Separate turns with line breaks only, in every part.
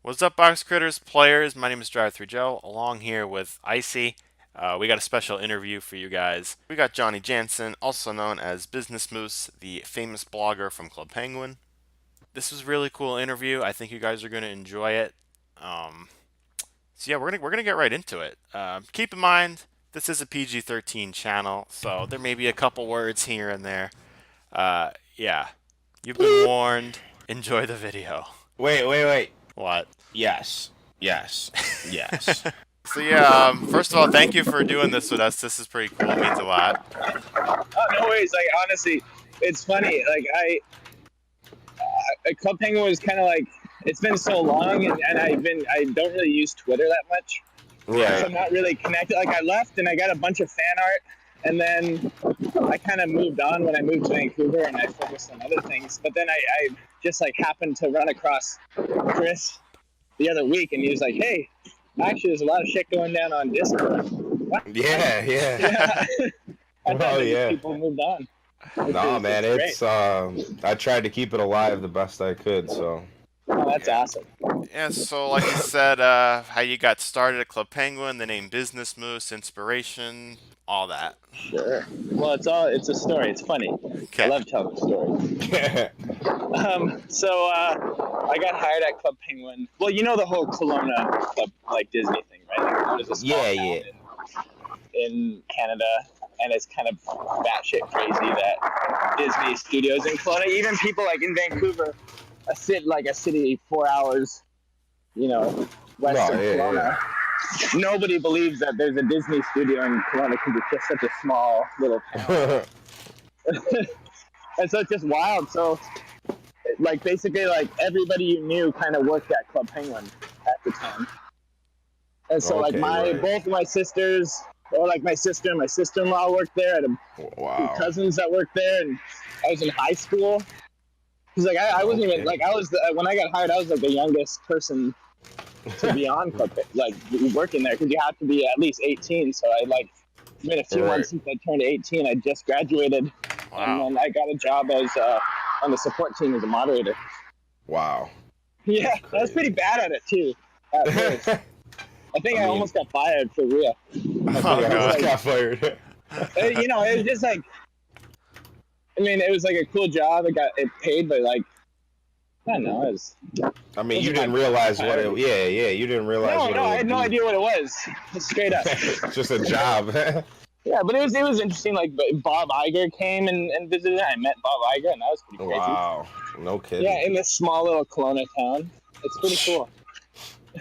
What's up, Box Critters players? My name is Drive3Joe, along here with Icy. We got a special interview for you guys. We got Johnny Jansen, also known as Businesmoose, the famous blogger from Club Penguin. This was a really cool interview. I think you guys are going to enjoy it. So yeah, we're gonna get right into it. Keep in mind, this is a PG-13 channel, so there may be a couple words here and there. Yeah, you've been warned. Enjoy the video.
Wait.
What?
Yes.
So yeah, first of all, thank you for doing this with us. This is pretty cool. It means a lot.
Oh, no worries. Like, honestly, it's funny. Like, Club Penguin was kind of like, it's been so long, and I don't really use Twitter that much.
Right.
So I'm not really connected. Like, I left and I got a bunch of fan art, and then I kind of moved on when I moved to Vancouver, and I focused on other things. But then I just like happened to run across Chris the other week, and he was like, "Hey, actually, there's a lot of shit going down on Discord." What?
Yeah.
I thought that people moved on.
No, man, it's I tried to keep it alive the best I could, so.
Oh, that's awesome.
Yeah, so like you said, how you got started at Club Penguin, the name Businesmoose, inspiration, all that.
Sure. Well, it's a story. It's funny.
Okay.
I love telling stories. So I got hired at Club Penguin. Well, you know the whole Kelowna Club, like Disney thing, right? Like, there's a small town in Canada, and it's kind of batshit crazy that Disney Studios in Kelowna, even people like in Vancouver, a city 4 hours, west of Kelowna. Yeah. Nobody believes that there's a Disney studio in Kelowna because it's just such a small little town. And so it's just wild. So, like, basically, like, everybody you knew kind of worked at Club Penguin at the time. And so, both of my sisters, or like my sister and my sister-in-law worked there. I had two cousins that worked there, and I was in high school. Because, like, I wasn't even, like, when I got hired, I was, like, the youngest person to be on Club, like, working there, because you have to be at least 18. So I, like, been a few months since I turned 18. I just graduated, and then I got a job as on the support team as a moderator.
Wow.
Yeah, I was pretty bad at it too. At first. I think I almost got fired for real.
Got fired.
It was just like, I mean, it was like a cool job. It paid, but like, I don't know.
You didn't realize what it. Yeah. You didn't realize.
No, I had no idea what it was. Straight up.
Just a job.
Yeah, but it was interesting. Like, Bob Iger came and visited. I met Bob Iger, and that was pretty crazy.
Wow, no kidding.
Yeah, in this small little Kelowna town, it's pretty cool.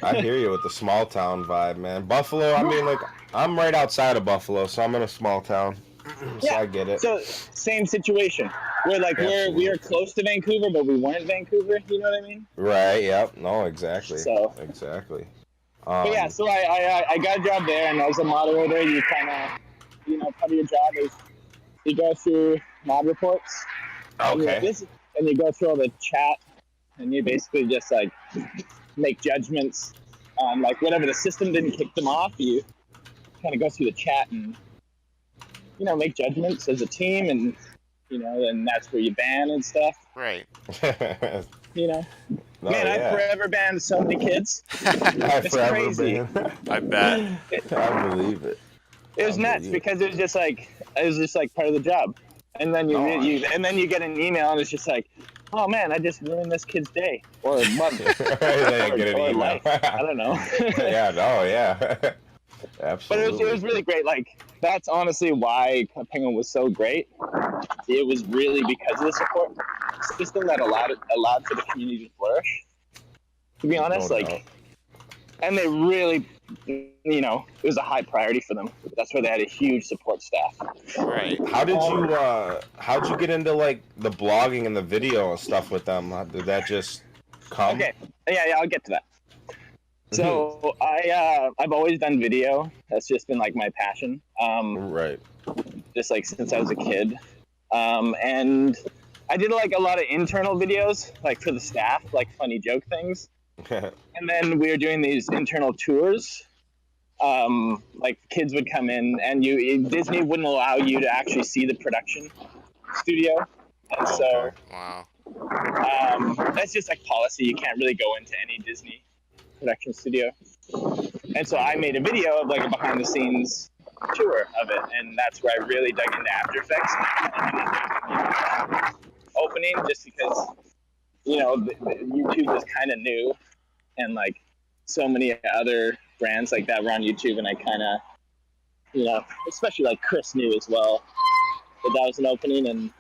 I hear you with the small town vibe, man. Buffalo. I mean, like, I'm right outside of Buffalo, so I'm in a small town. So I get it.
So same situation. We're like we are close to Vancouver, but we weren't Vancouver. You know what I mean?
Right. Yep. No. Exactly.
So
exactly.
But yeah. So I got a job there, and as a moderator, you kind of, part of your job is you go through mod reports.
Okay.
And you go through all the chat, and you basically just like make judgments on like whatever the system didn't kick them off. You kind of go through the chat and make judgments as a team, and and that's where you ban and stuff.
Right.
Man, I've forever banned so many kids. It's crazy.
I bet.
I believe it.
It was nuts because it was just like part of the job, and then you get an email and it's just like, oh man, I just ruined this kid's day or month or life. I don't know.
Yeah. Absolutely.
But it was really great. Like, that's honestly why Penguin was so great. It was really because of the support system that allowed for the community to flourish. To be honest, and they really, it was a high priority for them. That's why they had a huge support staff.
Right.
How'd you get into like the blogging and the video and stuff with them? Did that just come?
Okay. Yeah, I'll get to that. So I've always done video. That's just been like my passion.
Right.
Just like since I was a kid. And I did like a lot of internal videos, like for the staff, like funny joke things. And then we were doing these internal tours. Like kids would come in, and Disney wouldn't allow you to actually see the production studio. And so That's just like policy. You can't really go into any Disney production studio. And so I made a video of like a behind the scenes tour of it, and that's where I really dug into After Effects opening, just because the YouTube was kind of new, and like so many other brands like that were on YouTube, and I kind of especially like Chris knew as well that was an opening, and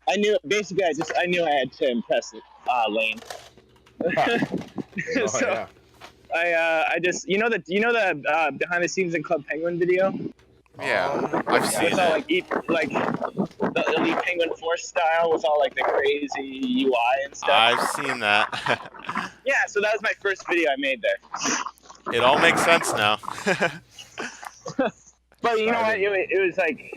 I knew basically I knew I had to impress Lane. So yeah. I just the behind the scenes in Club Penguin video.
Yeah, I've seen it.
All like the Elite Penguin Force style with all like the crazy UI and stuff.
I've seen that.
Yeah, so that was my first video I made there.
It all makes sense now.
But you know what? It was like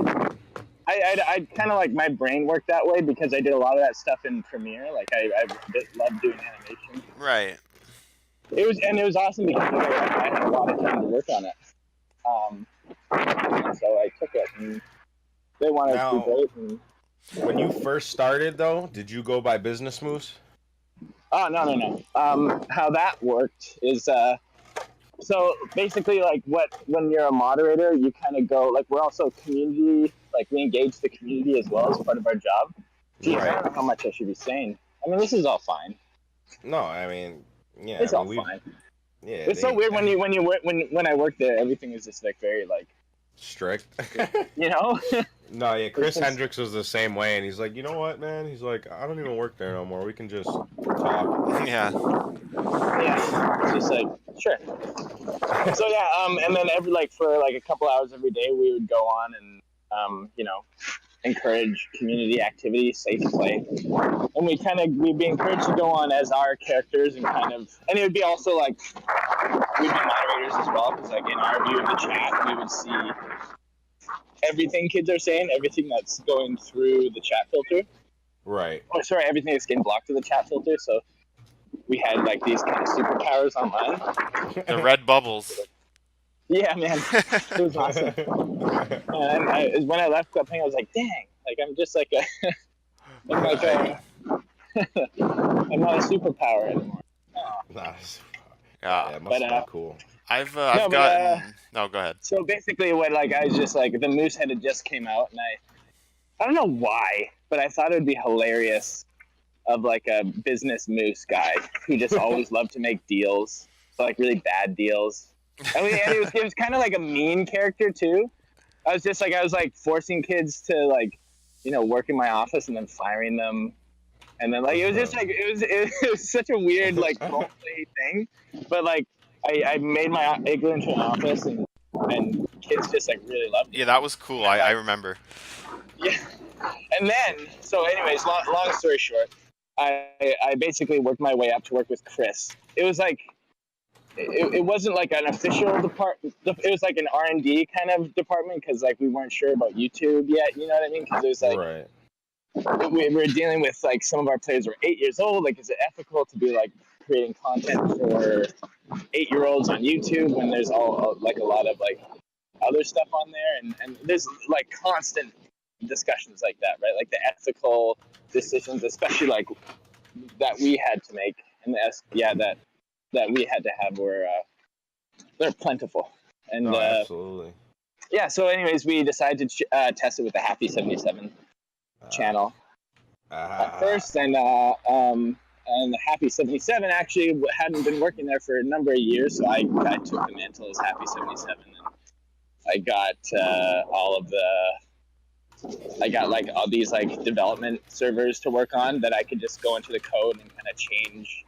I kind of like my brain worked that way because I did a lot of that stuff in Premiere. Like I loved doing animation.
Right.
It was awesome because I had a lot of time to work on it. And so I took it, and they wanted to be great. And...
When you first started, though, did you go by Businesmoose?
Oh no. How that worked is so basically like when you're a moderator, you kind of go like we're also community. Like we engage the community as well as part of our job. Geez, right. I don't know how much I should be saying. I mean, this is all fine.
No, I mean, yeah,
it's all fine.
Yeah,
it's so weird when I worked there, everything is just like very like
strict.
No,
yeah, Chris Hendricks was the same way, and he's like, you know what, man? He's like, I don't even work there no more. We can just talk.
Yeah,
it's just like sure. So yeah, and then for a couple hours every day, we would go on and encourage community activity, safe play, and we'd be encouraged to go on as our characters and it would be also like we'd be moderators as well, because like in our view of the chat, we would see everything kids are saying, everything that's going through the chat filter.
Right.
Oh, sorry, everything that's getting blocked to the chat filter. So we had like these kind of superpowers online.
The red bubbles.
Yeah, man, it was awesome. And when I left Club Penguin, I was like, dang, like I'm just like I'm not a superpower anymore. Oh.
Nice.
Yeah,
it must have been cool.
I've gotten. No, go ahead.
So basically, I was just like the Moosehead had just came out, and I don't know why, but I thought it would be hilarious of like a business moose guy who just always loved to make deals, like really bad deals. I mean, and it was kind of like a mean character too. I was like forcing kids to like, work in my office and then firing them, and then like it was just like it was such a weird like role play thing. But like I made my igloo into an office, and kids just like really loved it.
Yeah, that was cool. I remember.
Yeah, and then so anyways, long story short, I basically worked my way up to work with Chris. It was like. It wasn't like an official department. It was like an R&D kind of department because like we weren't sure about YouTube yet. You know what I mean? Because it was like
right.
we were dealing with like some of our players were 8 years old. Like, is it ethical to be like creating content for 8-year-olds on YouTube when there's all like a lot of like other stuff on there, and there's like constant discussions like that, right? Like the ethical decisions, especially like that we had to make, and that we had to have were they're plentiful. And
absolutely.
Yeah, so anyways, we decided to test it with the Happy 77 channel at first, and the Happy 77 actually hadn't been working there for a number of years, so I took the mantle as Happy 77, and I got like all these like development servers to work on that I could just go into the code and kind of change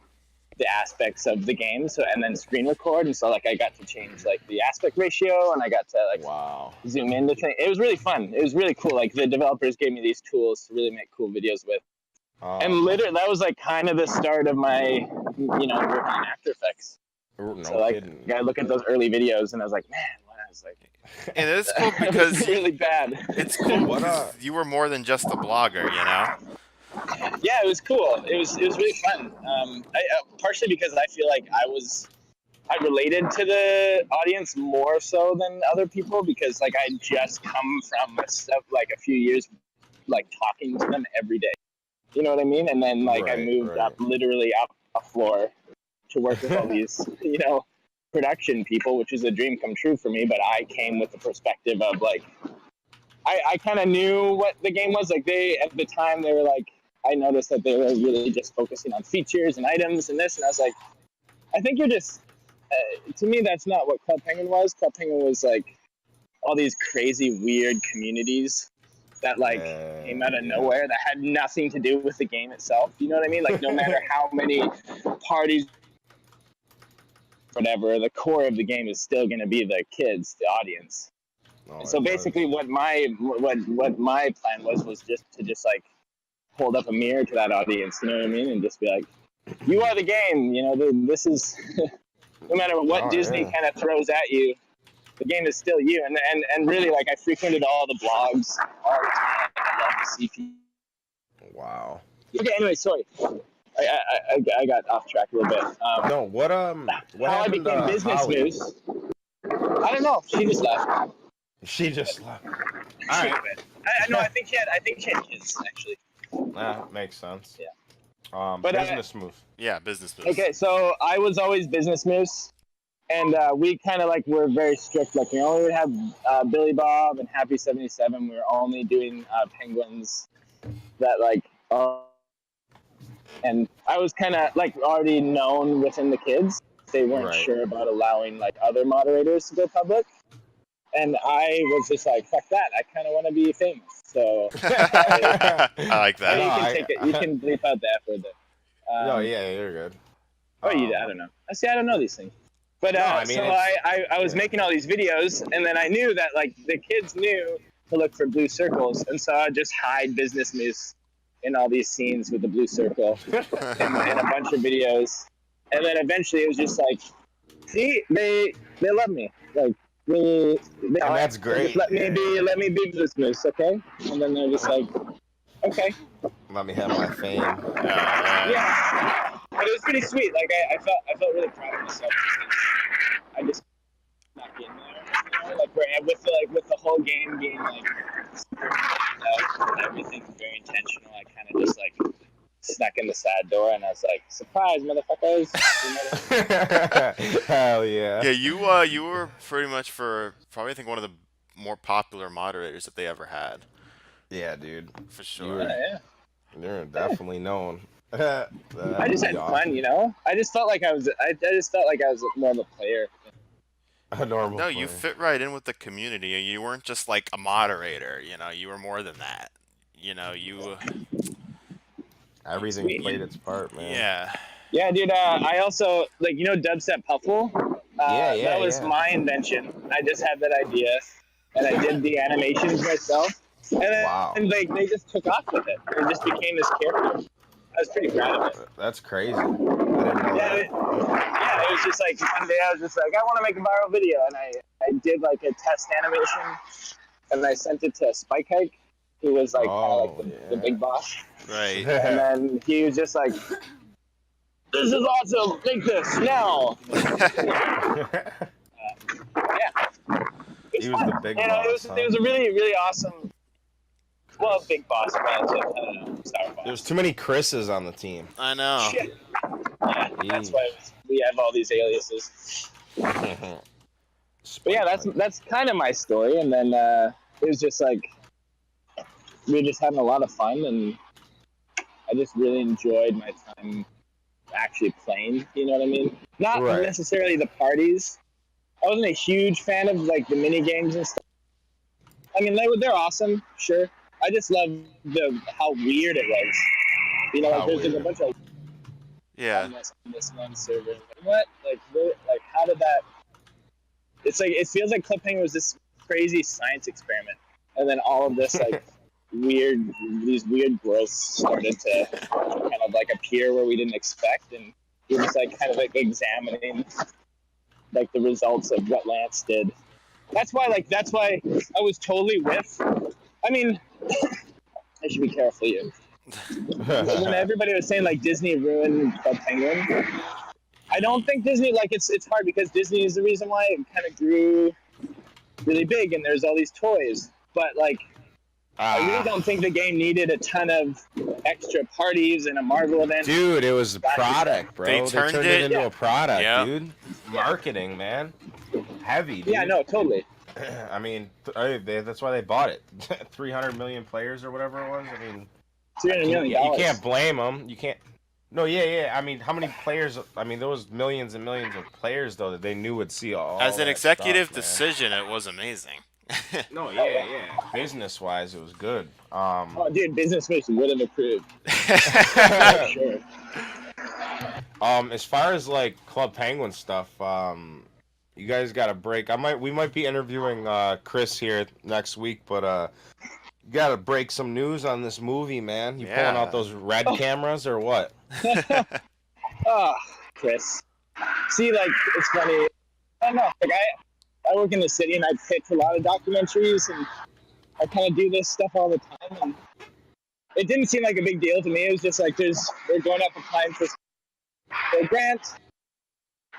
the aspects of the game, and then screen record, and so like I got to change like the aspect ratio, and I got to like zoom into things. It was really fun. It was really cool. Like the developers gave me these tools to really make cool videos with, and literally that was like kind of the start of my working in After Effects. So like I look at those early videos, and I was like, man, I was like,
and it's cool because
it's really bad.
It's cool because you were more than just a blogger,
Yeah, it was cool. It was really fun. Partially because I feel like I related to the audience more so than other people, because like I just come from a few years like talking to them every day. You know what I mean? And then like I moved up literally up a floor to work with all these, you know, production people, which is a dream come true for me. But I came with the perspective of like, I kind of knew what the game was. Like at the time they were like, I noticed that they were really just focusing on features and items and this. And I was like, I think you're just, to me, that's not what Club Penguin was. Club Penguin was like all these crazy, weird communities that like came out of nowhere that had nothing to do with the game itself. You know what I mean? Like no matter how many parties, whatever, the core of the game is still going to be the kids, the audience. So basically, what my plan was just like hold up a mirror to that audience. You know what I mean? And just be like, you are the game. You know, this is no matter what Disney kind of throws at you, the game is still you. And really, like I frequented all the blogs all the time. I love to see people.
Wow.
Okay. Anyway, sorry. I got off track a little bit.
No, what
how I became Businesmoose? I don't know. She just left.
She just left.
All right. I think she had kids actually.
That makes sense.
Yeah.
But Businesmoose.
Yeah, Businesmoose.
Okay, so I was always Businesmoose, and we kind of like were very strict. Like we only would have Billy Bob and Happy 77. We were only doing penguins that like. And I was kind of like already known within the kids. They weren't sure about allowing like other moderators to go public. And I was just like, fuck that. I kind of want to be famous. So
I like that.
You can bleep out the F word there.
No, yeah, you're good.
I don't know. See, I don't know these things. But I was making all these videos, and then I knew that like the kids knew to look for blue circles, and so I'd just hide Businesmoose in all these scenes with the blue circle in a bunch of videos. And then eventually it was just like, see, they love me. Like, and
that's great.
Let me be Businesmoose, okay? And then they're just like, okay.
Let me have my fame.
Yeah. But it was pretty sweet. Like I felt really proud of myself. I just not getting there. You know? Like with the whole game being like everything very intentional. I kind of just like snuck in the side door, and I was like, "Surprise, motherfuckers!"
Hell yeah!
Yeah, you were pretty much probably I think one of the more popular moderators that they ever had.
Yeah, dude,
for sure.
You're definitely known.
I just had fun, you know. I just felt like I was more of a player.
A normal.
No, you fit right in with the community. You weren't just like a moderator. You know, you were more than that. You know,
everything played its part, man.
Yeah.
Yeah, dude. I also like Dubstep Puffle. That was my invention. I just had that idea, and I did the animations myself. And then and they just took off with it. It just became this character. I was pretty proud of it.
That's crazy. I didn't know that.
It was just like one day I was just like, I want to make a viral video, and I did like a test animation, and I sent it to Spike Hike, who was like the big boss.
Right.
And then he was just like, "This is awesome. Make this now."
He was the big boss.
It was a really, really awesome. Well, big boss, but I don't know. Star boss.
There's too many Chris's on the team.
I know.
Shit. Yeah, that's why we have all these aliases. But yeah, that's kind of my story. And then it was just like we were just having a lot of fun, and I just really enjoyed my time actually playing. You know what I mean? Not necessarily the parties. I wasn't a huge fan of like the mini games and stuff. I mean, they're awesome, sure. I just love how weird it was. You know, like there's a bunch of on this one server. Like, what? Like how did that? It's like it feels like Club Penguin was this crazy science experiment, and then all of this like these weird growths started to kind of like appear where we didn't expect, and we were just like kind of like examining like the results of what Lance did. That's why I was totally with. I mean, I should be careful here. When everybody was saying like Disney ruined Club Penguin, I don't think Disney it's hard because Disney is the reason why it kind of grew really big and there's all these toys. But like, I really don't think the game needed a ton of extra parties and a Marvel event.
Dude, it was a product, bro.
They turned
it into a product,
yeah.
dude. Marketing, man. Heavy, dude.
Yeah, no, totally.
I mean, that's why they bought it. 300 million players or whatever it was. I mean,
$300 million.
you can't blame them. You can't. No, yeah. I mean, how many players? I mean, there was millions and millions of players though that they knew would see all.
As an
that
executive
stuff,
decision, it was amazing.
No, yeah. Business wise, it was good.
Oh, dude, Businesmoose would have approved. For sure.
As far as like Club Penguin stuff, you guys got a break. We might be interviewing Chris here next week, but you got to break some news on this movie, man. You pulling out those red cameras or what?
Oh, Chris. See, like, it's funny. I don't know. Like, I work in the city and I pitch a lot of documentaries and I kind of do this stuff all the time. And it didn't seem like a big deal to me. It was just like, we're going up applying for a grant.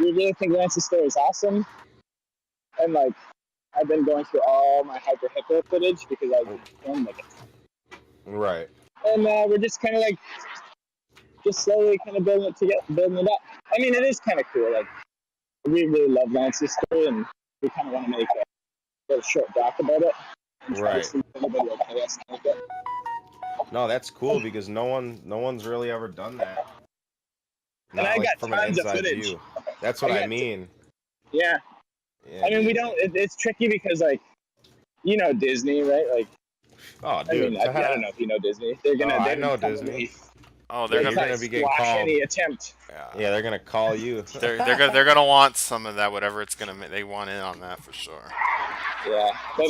We really think Lance's story is awesome. And like, I've been going through all my hyper hippo footage because I filmed like it.
Right.
And we're just kind of like, just slowly kind of building it up. I mean, it is kind of cool. Like, we really love Lance's story, and we kind of want to make a little short doc about it.
Right. No, that's cool because no one's really ever done that.
And I got tons of footage.
View. That's what I mean.
Yeah. I mean, we don't. It's tricky because, like, you know, Disney, right? Like,
oh, dude.
I mean, I don't know if you know Disney. They're gonna.
I know Disney.
Oh, they're gonna
be getting called.
Any attempt.
Yeah, they're gonna call you.
they're gonna want some of that, whatever it's gonna. They want in on that for sure.
Yeah, but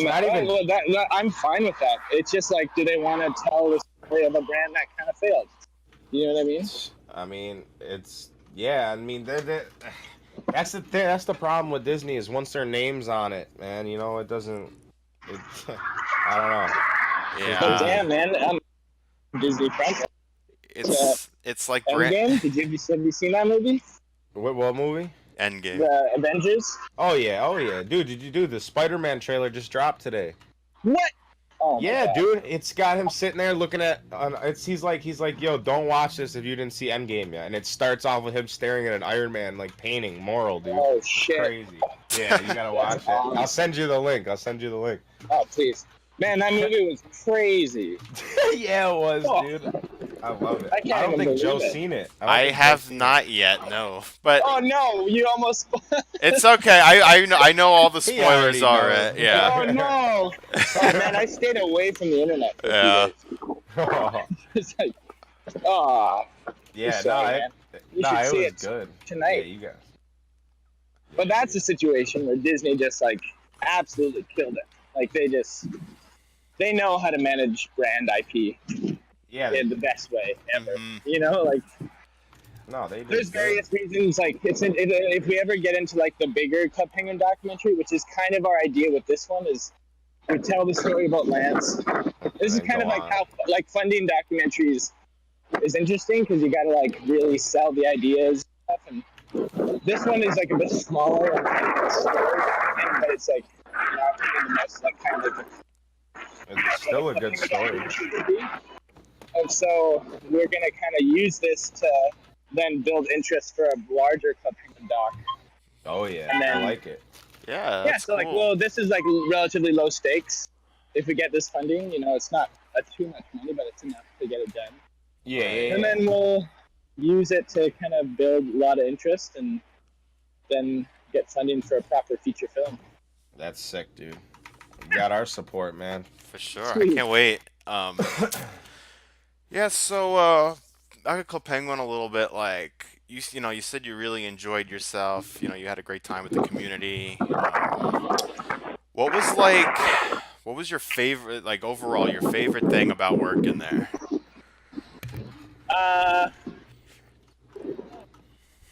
I'm fine with that. It's just like, do they want to tell the story of a brand that kind of failed? You know what I mean?
I mean, it's I mean, that's the thing. That's the problem with Disney is once their name's on it, man. You know, it doesn't. I don't know.
Yeah.
But damn, man, I'm Disney friendly.
It's like
Endgame. Have you seen that movie?
What movie?
Endgame.
The Avengers.
Oh yeah, dude. Did you do the Spider-Man trailer just dropped today?
What? Oh,
yeah, dude. It's got him sitting there looking at. He's like, yo, don't watch this if you didn't see Endgame yet. And it starts off with him staring at an Iron Man like painting moral, dude.
Oh shit.
Crazy. Yeah, you gotta watch it. I'll send you the link.
Oh please. Man, that movie was crazy.
Yeah, it was, dude. I love it. I don't think Joe's seen it.
I have not yet, no. But
oh no, you almost.
It's okay. I know all the spoilers already. Yeah.
Oh no. Oh man, I stayed away from the internet.
Yeah.
It's like, oh.
Yeah,
you should see it
good
tonight.
Yeah, you guys.
But that's a situation where Disney just like absolutely killed it. Like they know how to manage brand IP.
Yeah,
in the best way ever.
Mm-hmm.
You know, like
no,
there's various reasons. Like if we ever get into like the bigger Club Penguin documentary, which is kind of our idea with this one, is we tell the story about Lance. This is kind of like how like funding documentaries is interesting because you got to like really sell the ideas and stuff. And this one is like a bit smaller and but it's like the most like kind of.
It's still a good story.
And so we're going to kind of use this to then build interest for a larger Club Penguin doc.
Oh, yeah.
And then,
I like it.
Yeah,
yeah, so cool. Like, well, this is like relatively low stakes. If we get this funding, you know, it's not too much money, but it's enough to get it done.
Yeah.
And then we'll use it to kind of build a lot of interest and then get funding for a proper feature film.
That's sick, dude. You got our support, man.
For sure. Sweet. I can't wait. Yeah, so I could Club Penguin a little bit. Like you said you really enjoyed yourself. You know, you had a great time with the community. What was your favorite, like overall, your favorite thing about working there?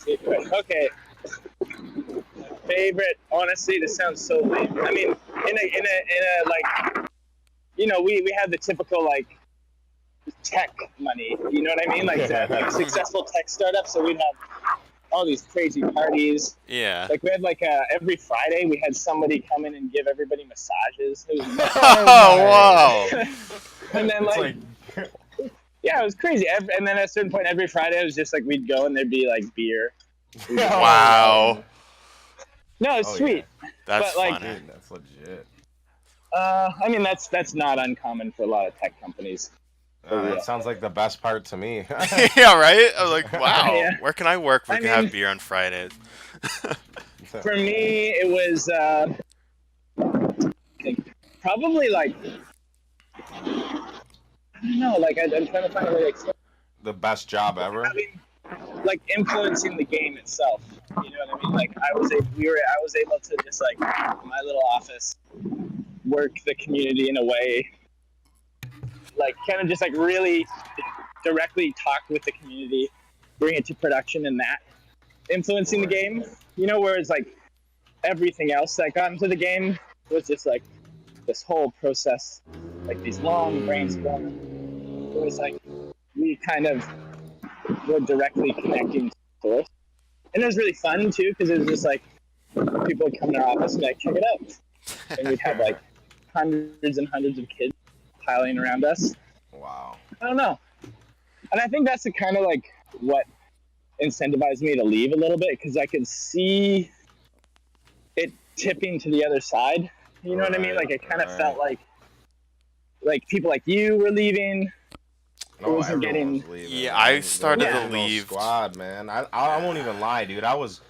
Okay. Favorite, honestly, this sounds so lame. I mean, in a like, you know, we had the typical like tech money, you know what I mean? Like successful tech startups. So we'd have all these crazy parties.
Yeah.
Like we had like every Friday we had somebody come in and give everybody massages. It was
oh wow.
And then like Yeah, it was crazy. And then at a certain point, every Friday, it was just like we'd go and there'd be like beer. We'd just hang
Oh
out.
Wow,
man.
No, it's
Oh yeah.
sweet.
that's
But like,
funny.
Dude, that's legit.
I mean, that's not uncommon for a lot of tech companies. But
That
yeah,
sounds like the best part to me.
Yeah, right? I was like, wow,
yeah.
where can I work? We
I
can have
mean,
beer on Fridays.
for me, it was I think probably like I don't know. Like I'm trying to find a way to explain
The best job ever.
having like influencing the game itself. You know what I mean? Like I was able to just like in my little office work the community in a way, like kind of just like really directly talk with the community, bring it to production, and that influencing the
Right.
game. You know, whereas like everything else that got into the game was just like this whole process, like these long brainstorms. It was like we kind of were directly connecting to the source. And it was really fun too, because it was just like people would come in our office and be like, check it out. And we'd have like hundreds and hundreds of kids piling around us.
Wow.
I don't know. And I think that's the kind of like what incentivized me to leave a little bit, because I could see it tipping to the other side. You know what I mean? Like it kind of felt like people like you were leaving. It
No,
wasn't
everyone
getting
was leaving,
Yeah, I
man. The
started to
original
leave.
squad, man. I won't even lie, dude. I was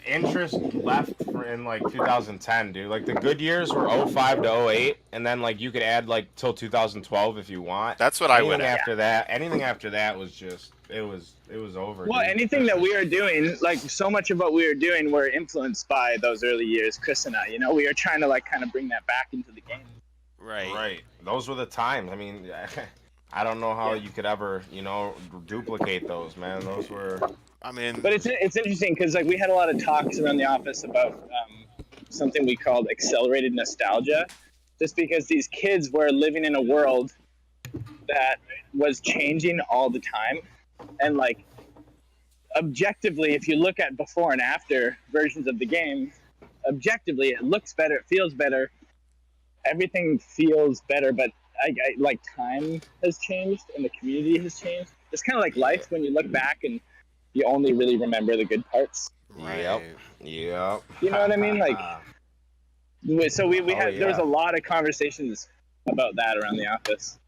interest left in like 2010, dude. Like the good years were '05 to '08, and then like you could add like till 2012 if you want.
That's what I would add.
Anything after that was just it was over,
well,
dude.
anything that we were doing, like so much of what we were doing, were influenced by those early years. Chris and I, you know, we were trying to like kind of bring that back into the game.
Right.
Right. Those were the times. I mean, I don't know how
Yeah.
you could ever, duplicate those, man. Those were.
I mean,
But it's interesting because like we had a lot of talks around the office about something we called accelerated nostalgia, just because these kids were living in a world that was changing all the time, and like objectively, if you look at before and after versions of the game, objectively it looks better, it feels better, everything feels better, but like time has changed and the community has changed. It's kind of like life when you look back and you only really remember the good parts.
Yep.
right.
Yep.
You know what I mean? Like, so we
Oh
had there was
yeah.
a lot of conversations about that around the office,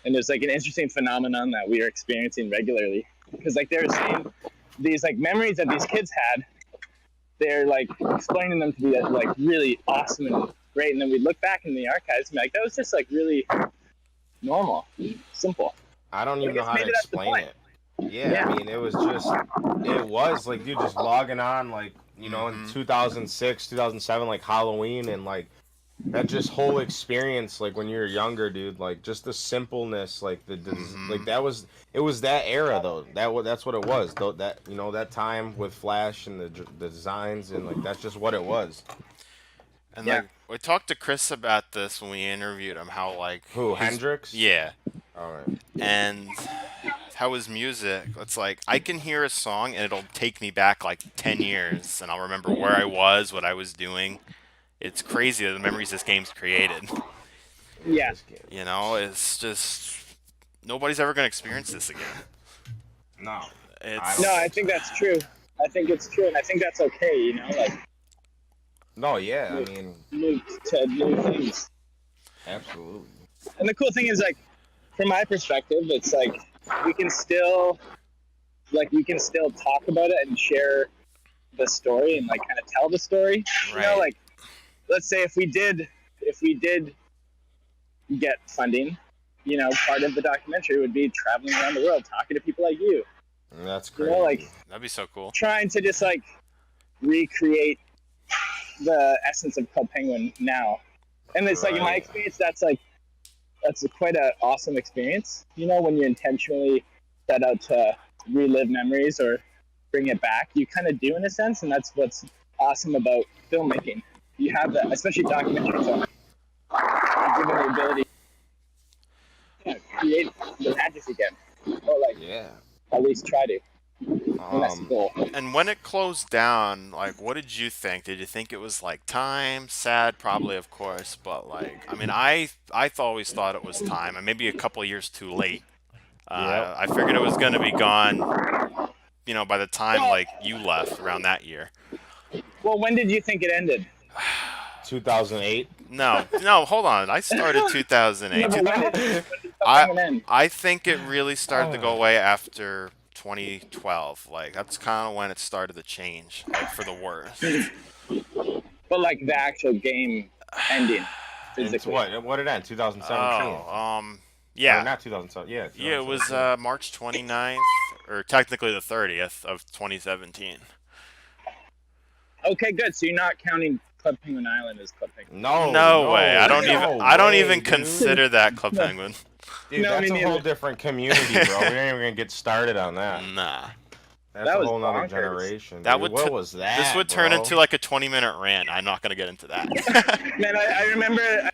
and there's like an interesting phenomenon that we are experiencing regularly, because like they were saying these like memories that these kids had, they're like explaining them to be like really awesome and great, and then we look back in the archives and be like, that was just like really normal, simple.
I don't
But I
even know
guess
how to
maybe that's the
explain
point.
it. Yeah, I mean, it was like, dude, just logging on, like, in 2006, 2007, like Halloween, and like that just whole experience, like when you were younger, dude, like just the simpleness, like like it was that era though. That's what it was though. That that time with Flash and the designs, and like that's just what it was.
And
Yeah,
like we talked to Chris about this when we interviewed him, how like
Who,
his
Hendrix?
yeah,
All right.
and how his music. It's like I can hear a song and it'll take me back like 10 years, and I'll remember where I was, what I was doing. It's crazy the memories this game's created.
Yeah,
yeah.
this game.
It's just nobody's ever gonna experience this again.
No, I
It's
don't
No, I
think
think
so.
that's true. I think it's true, and I think that's okay. You know, like
No, yeah, I mean,
move to new things.
absolutely.
And the cool thing is, like, from my perspective, it's like we can still, we can still talk about it and share the story and like kind of tell the story. You know,
right.
like let's say if we did get funding, you know, part of the documentary would be traveling around the world, talking to people like you.
That's
You know, like
crazy.
That'd be so cool.
trying to just like recreate the essence of Club Penguin now. And it's like in my
Right.
experience, that's quite an awesome experience. You know, when you intentionally set out to relive memories or bring it back, you kind of do in a sense, and that's what's awesome about filmmaking. You have that, especially documentary film. You're given the ability to create the magic again, or like
Yeah.
at least try to. And that's the
Um.
goal.
And when it closed down, like, what did you think? Did you think it was like time, sad, probably, of course, but like, I mean, I always thought it was time, and maybe a couple years too late.
Yep.
I figured it was gonna be gone, by the time
Well,
like you left around that year.
well, when did you think it ended?
2008.
No, no, hold on. I started
No,
2008.
but when did Club
I
Penguin end?
I think it really started to go away after 2012. Like that's kind of when it started to change, like for the worst.
But like the actual game ending
It's
physically.
what did it end? 2017.
Oh,
Or
yeah.
not 2007. Yeah,
Yeah, it was
2017.
March 29th, or technically the 30th of 2017.
Okay, good. So you're not counting Club Penguin Island as Club Penguin.
No,
No way.
no,
I
no
don't
way,
even
dude.
consider that Club
No,
Penguin.
Dude,
no, me
that's a whole
neither.
different community, bro. We ain't even gonna get started on that.
Nah.
That's
That
a
was
whole nother
bonkers.
generation,
That
dude.
would
What was
this
that,
would turn
bro?
into like a 20-minute rant. I'm not going to get into that.
Man, I remember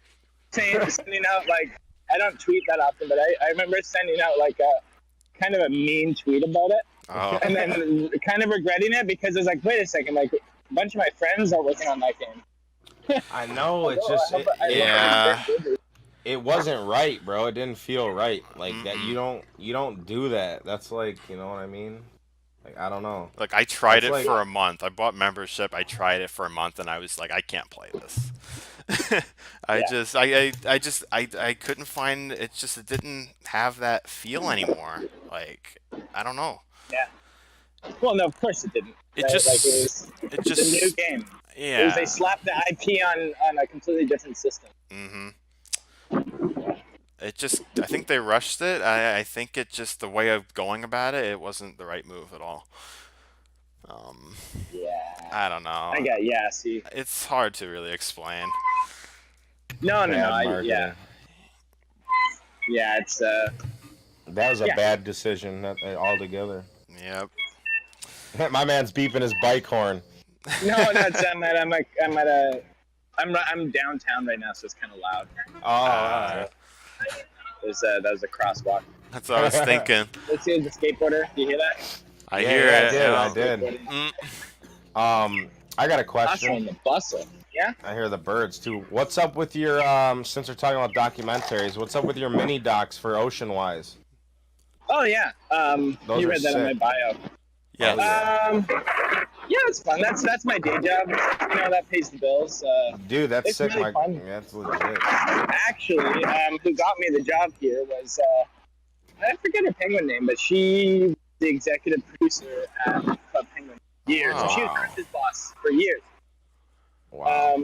sending out like I don't tweet that often, but I remember sending out like a kind of a mean tweet about it,
Oh.
and then kind of regretting it because I was like, wait a second, like a bunch of my friends are working on that game.
I know. It's
Oh,
just
I hope
Yeah.
it's busy.
it wasn't right, bro. It didn't feel right. Like that.
Mm-mm.
You don't do that. That's like, you know what I mean? Like, I don't know.
Like I tried
That's
it
like,
for a month. I bought membership. I tried it for a month, and I was like, I can't play this.
Yeah.
I couldn't find it. Just it didn't have that feel anymore. Like I don't know.
Yeah. Well, no, of course it didn't.
It
Like
just it
it's a new
just
game. It was they
yeah.
slapped the IP on a completely different system.
Mhm. It just I think they rushed it. I think it just the way of going about it. It wasn't the right move at all. Um,
Yeah.
I don't
I
know.
got yeah. See.
It's hard to really explain.
No.
bad
Yeah.
marketing.
Yeah. It's
That was a
yeah.
bad decision altogether.
Yep.
My man's beeping his bike horn.
No, it's I'm downtown right now, so it's kind of loud.
Oh, all
Uh,
right.
That was a crosswalk.
that's what I was thinking.
Let's see the skateboarder. Do you hear that?
I
Yeah,
hear
yeah,
it.
I did.
Skateboarding.
I got a
Hustle and
question.
the bustle. Yeah.
I hear the birds too. What's up with your since we're talking about documentaries, what's up with your mini docs for Ocean Wise?
Oh yeah.
Those
You
are
read that on my
sick.
bio.
Yes.
Oh, yeah.
Yeah, it's fun. That's my day job. You know, that pays the bills.
Dude, that's
It's
sick.
really fun.
That's legit.
Actually, who got me the job here was I forget her penguin name, but she was the executive producer at Club Penguin for years. So she was
Wow.
Chris's boss for years.
Wow.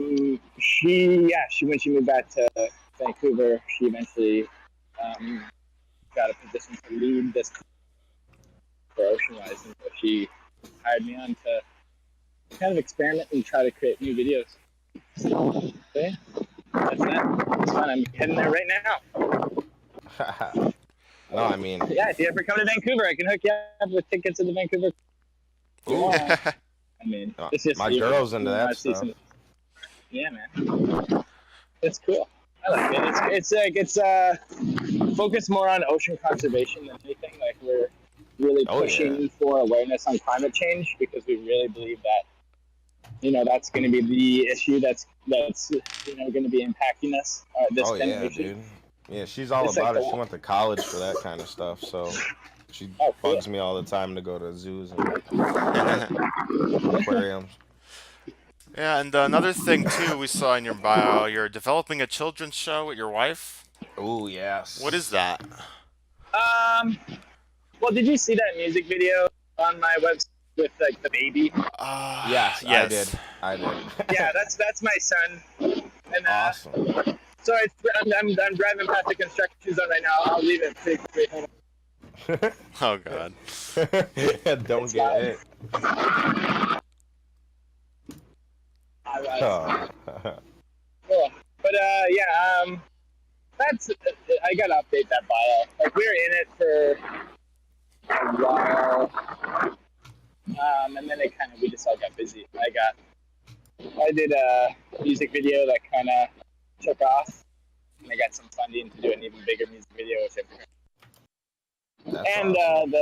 She when she moved back to Vancouver, she eventually got a position to lead this for Oceanwise, and so she hired me on to kind of experiment and try to create new videos. So, yeah, that's that. It's fun. I'm heading there right now.
No, I mean,
Yeah, if you ever come to Vancouver, I can hook you up with tickets to the Vancouver.
ooh,
I mean, it's just
my
you
girl's into
wanna
that
see
stuff.
Yeah, man, it's cool. I like it. It's focused more on ocean conservation than anything. Like we're really
Oh,
pushing
yeah.
for awareness on climate change because we really believe that that's going to be the issue that's going to be impacting us this
Oh yeah,
generation.
dude. Yeah, she's all
It's like
about it.
the-
She went to college for that kind of stuff, so she
Oh, cool.
bugs me all the time to go to zoos and aquariums.
Yeah, and another thing too we saw in your bio, you're developing a children's show with your wife.
Ooh, yes.
What is that?
Well, did you see that music video on my website with like the baby?
Yes,
yes.
I did.
Yeah, that's my son. And
Awesome.
so I'm driving past the construction zone right now. I'll leave it pretty quick.
Oh God.
Don't get it. Oh.
Cool. But yeah, that's I gotta update that bio. Like we were in it for a while, and then we just all got busy. I did a music video that kind of took off, and I got some funding to do an even bigger music video, which
That's
and
awesome.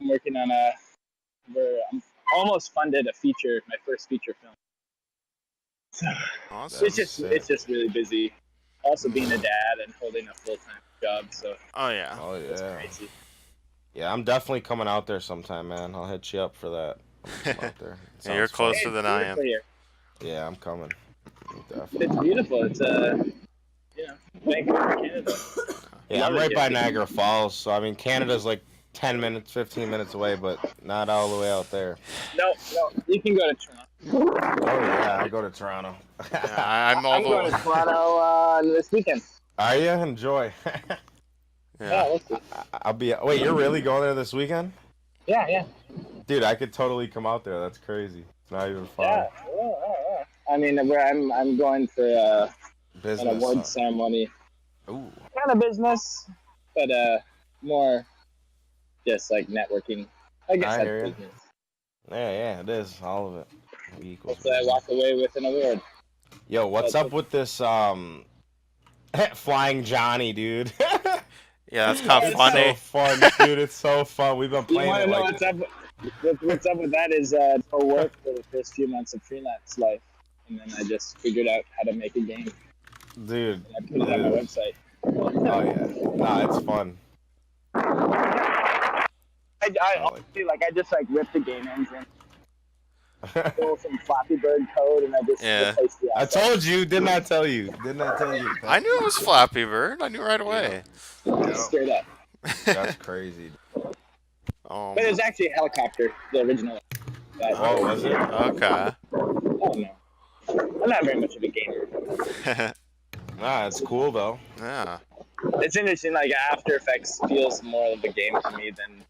I'm working on I'm almost funded my first feature film. So
Awesome.
it's just really busy. Also being a dad and holding a full-time job, so
Oh yeah.
Oh
it's
yeah.
crazy.
Yeah, I'm definitely coming out there sometime, man. I'll hit you up for that. I'm come out there. It
Yeah, you're
sounds fun.
closer
Hey, it's
than I am.
beautiful here.
Yeah, I'm coming. I'm
It's
definitely.
beautiful. It's you know, Vancouver, Canada.
Yeah,
Love
I'm
it
right
here.
by Niagara Falls, so I mean Canada's like 10 minutes, 15 minutes away, but not all the way out there.
No, no, you can go to Toronto.
Oh yeah, I go to Toronto.
Yeah, I'm all
I'm going to
the.
Toronto this weekend.
Are you? Enjoy.
Yeah,
Yeah.
we'll see.
I'll be. Wait, you're really going there this weekend?
Yeah, yeah,
Dude, I could totally come out there. That's crazy. It's not even fun.
yeah. I mean, where I'm going for an
Business.
award ceremony,
Ooh.
kind of business, but more just like networking. I guess
I
that's
hear you.
business.
Yeah, it is. All of it. It equals
Hopefully, I
business.
walk away with an award.
Yo, what's
But
up with this Flying Johnny, dude?
Yeah, that's kind of
It's so
funny.
fun, dude. It's so fun. We've been
you
playing
want
it
to know
like
what's up? What's up with that is no work for the first few months of freelance life, and then I just figured out how to make a game,
dude,
and I put it on my
dude.
website.
Oh yeah. Nah, it's fun.
I
I like
honestly like I just like ripped the game engine, stole some Flappy Bird code, and I just
Yeah.
replaced the
I
assets.
told you, didn't I tell you? Didn't I tell you?
I knew it was Flappy Bird. I knew right
Yeah.
away.
Yep.
Straight up.
That's crazy.
But it was actually a helicopter, the original. That,
Oh, was it?
Okay.
oh no, I'm not very much of a gamer.
Nah, it's cool though.
Yeah.
It's interesting. Like After Effects feels more of a game to me than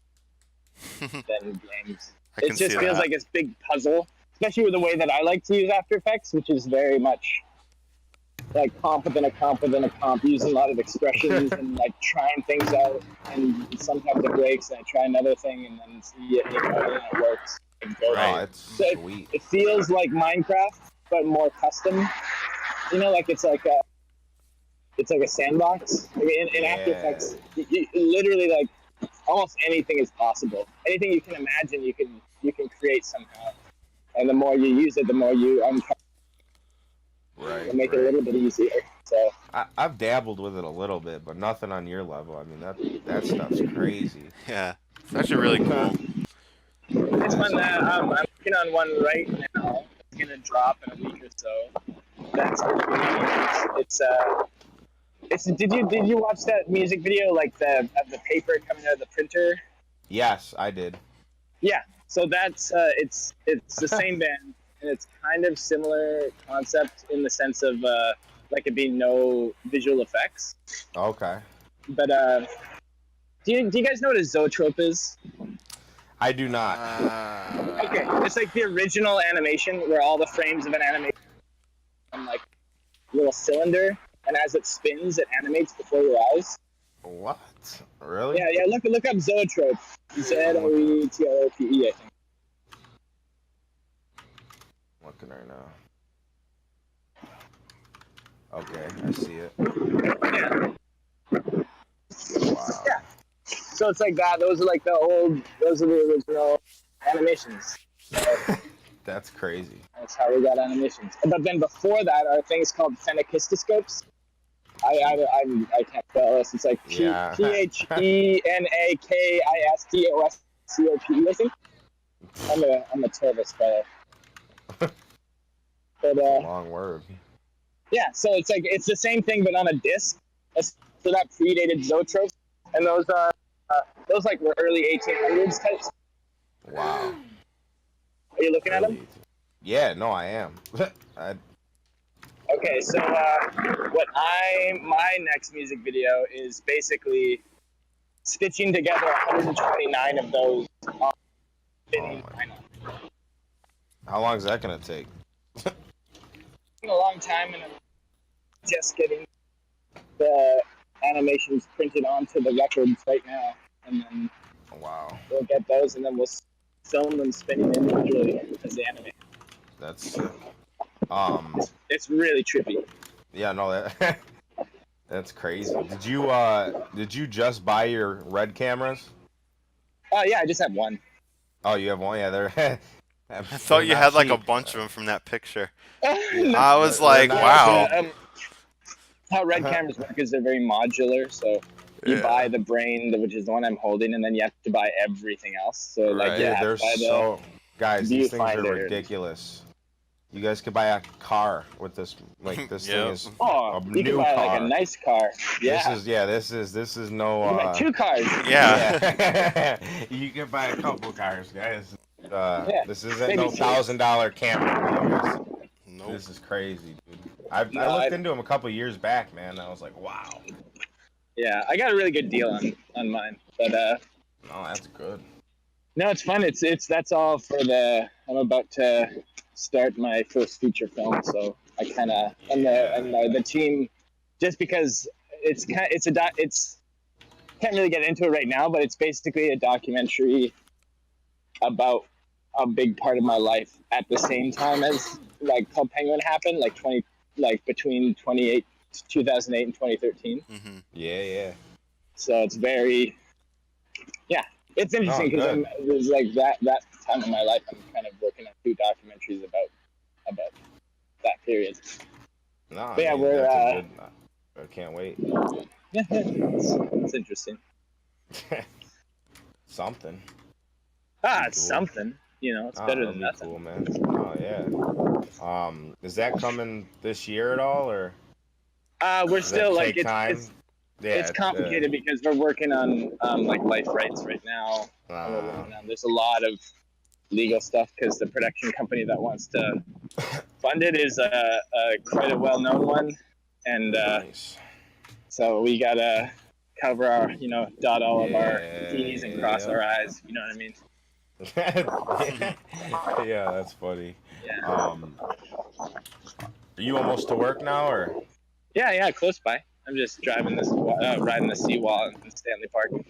games.
I
It
can see
just feels
that.
like this big puzzle, especially with the way that I like to use After Effects, which is very much like comp within a comp within a comp, using a lot of expressions and like trying things out. And sometimes it breaks, and I try another thing, and then it works. And goes.
Oh,
Right.
it's
So
sweet.
it feels like Minecraft, but more custom. Like it's like a sandbox. Like in After
Yeah.
Effects, you literally like almost anything is possible. Anything you can imagine, you can create somehow. And the more you use it, the more you uncover.
Right.
It'll make it a
Right.
little bit easier. So
I've dabbled with it a little bit, but nothing on your level. I mean that stuff's crazy.
Yeah. It's actually really cool.
it's fun.
That's
I'm working on one right now. It's gonna drop in a week or so. That's it's did you watch that music video like the paper coming out of the printer?
yes, I did.
Yeah, so that's it's the same band, and it's kind of similar concept in the sense of like it being no visual effects.
Okay.
But do you guys know what a zoetrope is?
I do not.
Okay, it's like the original animation where all the frames of an animation on like a little cylinder, and as it spins, it animates before your eyes.
What? Really?
Yeah. Look up zoetrope. Zoetrope, I think.
Looking right now. Okay, I see it. Wow.
Yeah. So it's like that. Those are the original animations.
That's crazy.
That's how we got animations. But then before that are things called phenakistoscopes. I can't spell this. It's like
Yeah.
PHENAKISTOSCOPE, I think. I'm a terrible speller. But
Long word.
yeah, so it's the same thing but on a disc. So that predated zoetrope, and those like were early 1800s types.
Wow.
Are you looking at them?
Really? Yeah, no, I am. I,
Okay, so my next music video is basically stitching together 129 of those spinning vinyl.
how long is that gonna take?
It's been a long time, and I'm just getting the animations printed onto the records right now, and then
Wow,
we'll get those, and then we'll film them spinning individually as they animate.
that's sick.
It's really trippy.
Yeah, no, that that's crazy. Did you just buy your red cameras?
Yeah, I just have one.
Oh, you have one. Yeah, they're.
I thought you
not
had like a
cheap.
bunch of them from that picture.
No.
I was
They're
like,
not
wow.
cheap.
How red cameras work is they're very modular, so you
Yeah.
buy the brain, which is the one I'm holding, and then you have to buy everything else. So like you
Dude,
have
they're
to buy the
so guys. These things are
viewfinder.
ridiculous. You guys could buy a car with this. Like this thing
Yep.
is
Oh,
a
you could
new
buy like a
car.
nice car. Yeah,
This is no.
you can buy 2 cars.
Yeah.
Yeah, you can buy a couple cars, guys.
Yeah,
This isn't
maybe
no
3.
$1,000 camera.
Nope.
This is crazy, dude.
No,
I looked into them a couple years back, man. I was like, wow.
yeah, I got a really good deal on mine, but
No, that's good.
no, it's fun. It's that's all for the. I'm about to start my first feature film, so I kind of and the team, just because it's can't really get into it right now, but it's basically a documentary about a big part of my life at the same time as like Club Penguin happened, like between 2008 and 2013.
Mm-hmm.
Yeah.
So it's very, yeah, it's interesting because
good.
there's like that time of my life. I'm kind of working on 2 documentaries about that period.
No,
But yeah, we're
that's a good. I can't wait.
yeah, it's interesting.
Something.
It's
Cool.
something. It's better than
that'd be
nothing.
cool, man. Oh yeah. Is that coming this year at all, or
We're
does
still
that
like
take time?
it's complicated because we're working on like life rights right now. And we're working on, there's a lot of legal stuff because the production company that wants to fund it is quite a well-known one, and
nice.
so we gotta cover our, dot all of our T's and cross
Yeah.
our I's. You know what I mean?
Yeah, that's funny.
Yeah.
Are you almost to work now, or?
Yeah, close by. I'm just driving riding the seawall in Stanley Park.
All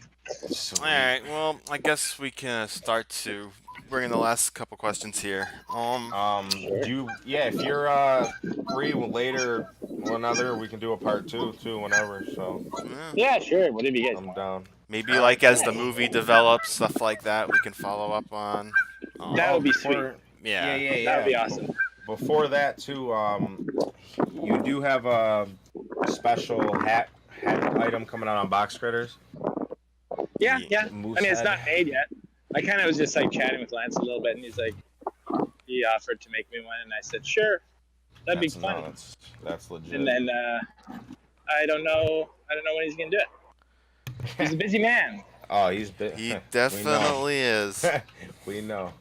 right. Well, I guess we can start to bring in the last couple questions here.
If you're free later, whenever we can do a part 2 too, whenever. So
Yeah, sure. Whatever you guys
I'm
want.
down.
Maybe like as the movie develops, stuff like that, we can follow up on.
That would be sweet.
Yeah.
That would be awesome.
Before that too, you do have a special hat item coming out on Box Critters.
Yeah.
Moose
I mean, it's
head.
not made yet. I kind of was just like chatting with Lance a little bit, and he offered to make me one, and I said, sure, that'd be fun.
No, that's legit.
And then I don't know when he's gonna do it. He's a busy man.
Oh, he's big.
He definitely is.
We know.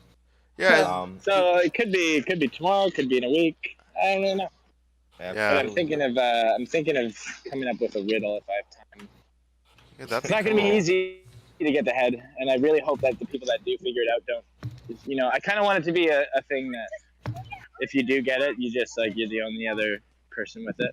Yeah.
So it could be tomorrow, could be in a week. I don't know.
Yeah.
But I'm thinking of coming up with a riddle if I have time.
Yeah, that's
It's not going to be easy to get the head, and I really hope that the people that do figure it out don't. I kind of want it to be a thing that if you do get it, you just like you're the only other person with it,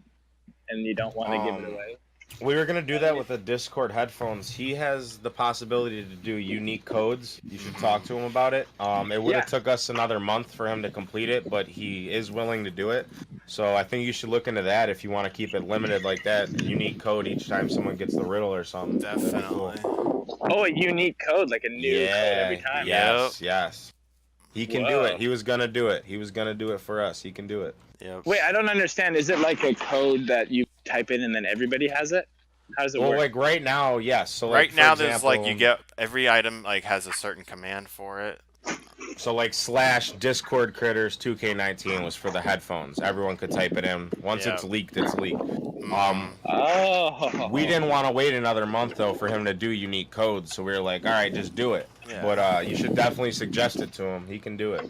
and you don't want to give it away.
We were gonna do that with the Discord headphones. He has the possibility to do unique codes. You should talk to him about it. It would have took us another month for him to complete it, but he is willing to do it. So I think you should look into that if you want to keep it limited like that. Unique code each time someone gets the riddle or something.
Definitely.
Oh, a unique code, like a new code every time.
Yes. He can do
Whoa.
it. He was gonna do it. He was gonna do it for us. He can do it.
Yep.
Wait, I don't understand. Is it like a code that you type in and then everybody has it? How does it work?
Well, like right now, yes. So
Right
like,
now,
for
there's
example,
like you get every item like has a certain command for it.
So like / Discord Critters 2K19 was for the headphones. Everyone could type it in. Once it's leaked, it's leaked. We didn't want to wait another month though for him to do unique codes, so we were like, all right, just do it.
Yeah.
But you should definitely suggest it to him. He can do it.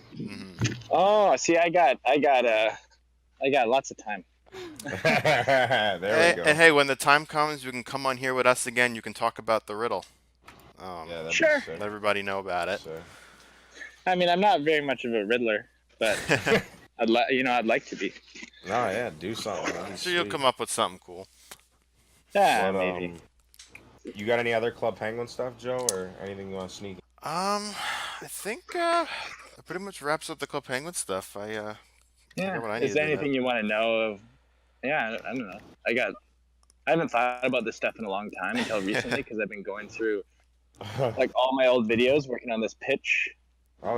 Oh, see, I got lots of time.
There we go.
And hey, when the time comes, you can come on here with us again. You can talk about the riddle.
Yeah, that'd
Sure.
be sick.
Let everybody know about it.
Sick.
I mean, I'm not very much of a riddler, but I'd like to be.
No, yeah, do something. That'd be
So you'll
sweet.
come up with something cool.
Yeah,
But,
maybe.
you got any other Club Penguin stuff, Joe, or anything you want to sneak?
I think it pretty much wraps up the Club Penguin stuff. I got what I need
Is
to
there
do
anything you want to know of? Yeah, I don't know. I haven't thought about this stuff in a long time until recently because I've been going through like all my old videos, working on this pitch.
Oh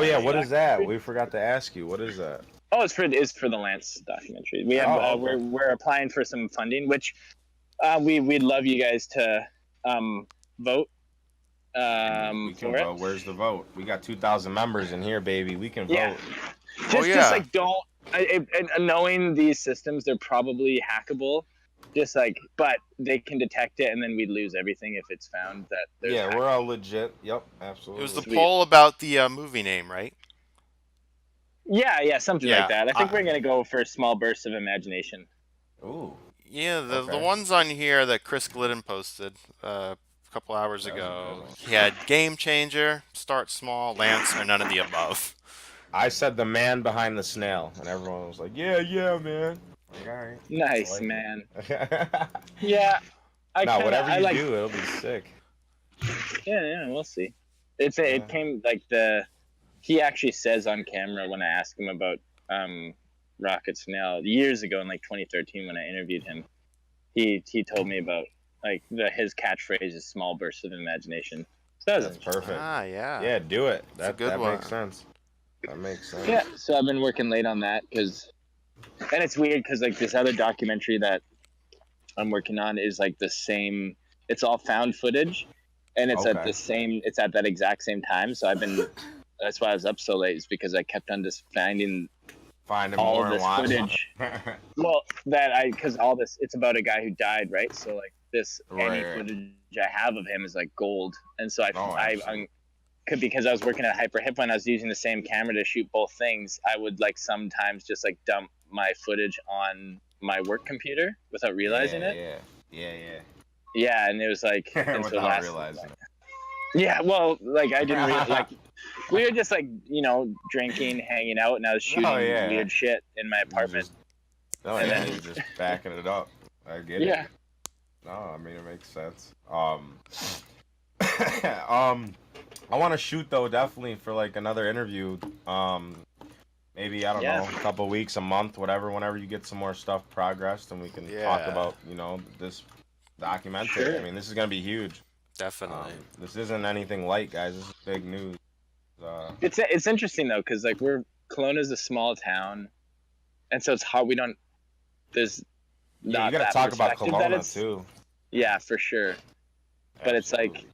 yeah. What is that? We forgot to ask you. What is that?
Oh, it's for the Lance documentary. We have
okay.
we're applying for some funding, which We'd love you guys to vote
We can
for it.
vote. Where's the vote? We got 2,000 members in here, baby. We can
Yeah.
vote.
Oh
Just
yeah.
like don't. And knowing these systems, they're probably hackable. Just like, but they can detect it, and then we'd lose everything if it's found that there's.
Yeah, we're all legit. Yep,
It was the
absolutely.
Sweet.
poll about the movie name, right?
Yeah, something like
Yeah.
that. I think we're gonna go for a small burst of imagination.
Ooh,
Yeah, the
okay.
ones on here that Chris Glidden posted a couple hours
That was a good
ago.
one.
He had Game Changer, Start Small, Lance, or none of the above.
I said the man behind the snail, and everyone was like, "Yeah, man." Like, all right,
Nice,
I
man.
like it.
Yeah,
No, whatever
I
you
like.
do, it'll be sick.
Yeah, we'll see.
Yeah.
It came like the. He actually says on camera when I asked him about Rocketsnail years ago in like 2013 when I interviewed him. He told me about like his catchphrase is "small bursts of imagination." So that was
That's perfect.
Ah, yeah.
Yeah, do it.
It's a good
That
one.
makes sense. That makes sense.
yeah. So I've been working late on that and it's weird because like this other documentary that I'm working on is like the same. It's all found footage, and it's at
Okay.
the same. It's at that exact same time. So I've been. That's why I was up so late. Is because I kept on just finding
Finding
all
more
of
and
this
watching.
footage. Well, because all this, it's about a guy who died, right? So like this any
Right.
footage I have of him is like gold, and so
Oh,
I
absolutely.
could because I was working at Hyper Hip when I was using the same camera to shoot both things. I would like sometimes just like dump my footage on my work computer without realizing it.
Yeah.
Yeah, and it was like and so
Without realizing it.
yeah, well, like I didn't like we were just like drinking, hanging out, and I was shooting
yeah.
weird shit in my apartment.
Oh
And
yeah,
then-
you're just backing it up. I get
Yeah.
it. No, I mean it makes sense. I want to shoot though definitely for like another interview. Maybe I don't
Yeah.
know, a couple weeks, a month, whatever. Whenever you get some more stuff progressed, and we can talk
Yeah.
about this documentary.
Sure.
I mean, this is gonna be huge.
Definitely.
This isn't anything light, guys. This is big news.
It's interesting though, because like Kelowna's a small town, and so it's hard. We don't. There's
Yeah,
not
you gotta
that
talk about
perspective that
Kelowna
it's-
too.
Yeah, for sure. But it's like,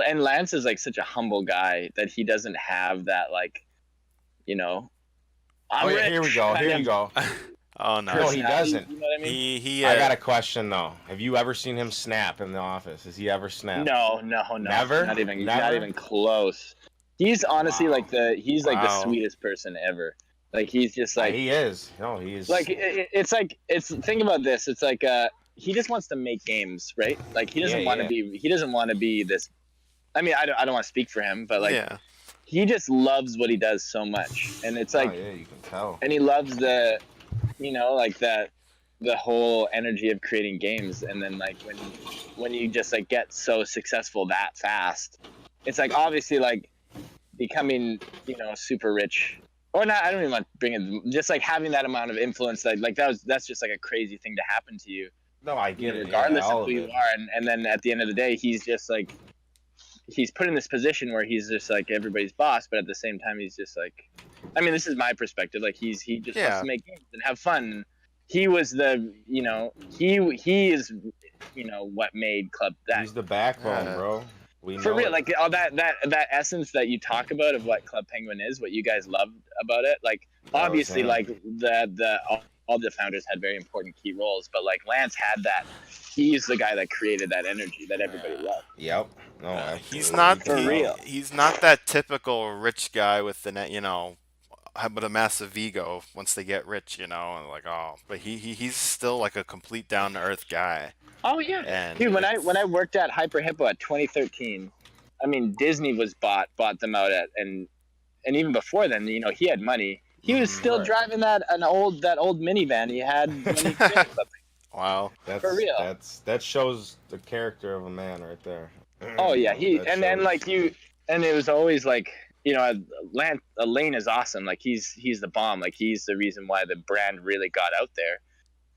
and Lance is like such a humble guy that he doesn't have that like, I'm
Oh yeah,
rich
here we go.
kind
Here
of
you go.
Oh
No,
no.
he
personality,
doesn't.
You know what I mean?
He
I got a question though. Have you ever seen him snap in the office? Has he ever snapped?
No.
Never?
Not even
Never?
close. He's honestly
Wow.
like he's like the
Wow.
sweetest person ever. Like he's just like
He is. No, he is.
like it's think about this. It's like he just wants to make games, right? Like he doesn't want to be this. I mean, I don't want to speak for him, but like
yeah.
he just loves what he does so much, and it's like,
oh yeah, you can tell.
and he loves like the whole energy of creating games, and then like when you just like get so successful that fast, it's like obviously like becoming super rich or not. I don't even want to bring it. Just like having that amount of influence, that's just like a crazy thing to happen to you.
No, I get it.
Regardless
yeah, all
of who
of
you
it.
are, and then at the end of the day, he's just like he's put in this position where he's just like everybody's boss, but at the same time, he's just like, I mean, this is my perspective. Like he just wants to make games and have fun. He was he is what made Club that
He's the backbone, bro. We
for
know
real.
it.
Like all that essence that you talk about of what Club Penguin is, what you guys loved about it. Like
That was
obviously,
him.
like all the founders had very important key roles, but like Lance had that. He's the guy that created that energy that everybody loved.
Yep. No,
He's
absolutely.
not
You can
For
tell.
real.
He's not that typical rich guy with the but a massive ego once they get rich, and like but he's still like a complete down to earth guy.
Oh yeah,
And
dude. When I worked at Hyper Hippo at 2013, I mean Disney was bought them out at and even before then, he had money. He was still
Right.
driving that old minivan he had when he finished something.
Wow.
That's,
For real.
That shows the character of a man right there.
Oh yeah,
That
and
shows-
like and it was always like Lane is awesome. Like he's the bomb. Like he's the reason why the brand really got out there.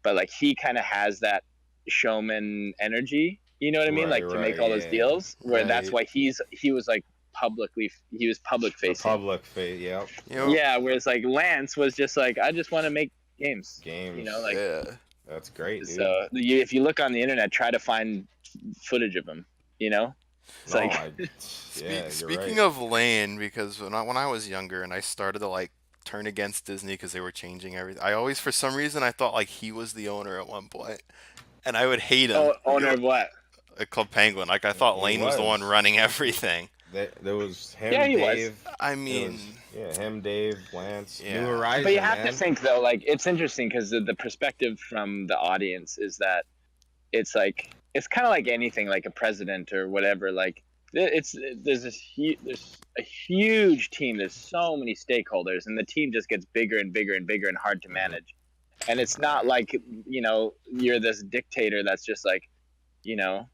But like he kind of has that showman energy. You know what I mean?
Right,
Like to make all those
yeah.
deals. Where that's
Right.
why he was like public
the
facing.
public face. Yep.
You know,
Yeah, whereas like Lance was just like, I just want to make games.
Games.
Like
yeah.
That's great, dude.
So if you look on the internet, try to find footage of him. You know, it's
No,
like
yeah, you're
Speaking
right.
of Lane, because when I was younger and I started to like turn against Disney because they were changing everything, I always, for some reason, I thought like he was the owner at one point, and I would hate him.
owner of what?
At Club Penguin, like I thought
He
Lane was the one
was.
running everything.
There was
Yeah,
him,
he was.
Dave.
I
It was
mean,
him, Dave, Lance, New
yeah,
But you
Horizon,
have to
man.
think though, like it's interesting because the perspective from the audience is that it's like it's kind of like anything, like a president or whatever. Like it's there's a huge team. There's so many stakeholders, and the team just gets bigger and bigger and bigger and hard to manage. And it's not like you're this dictator that's just like you know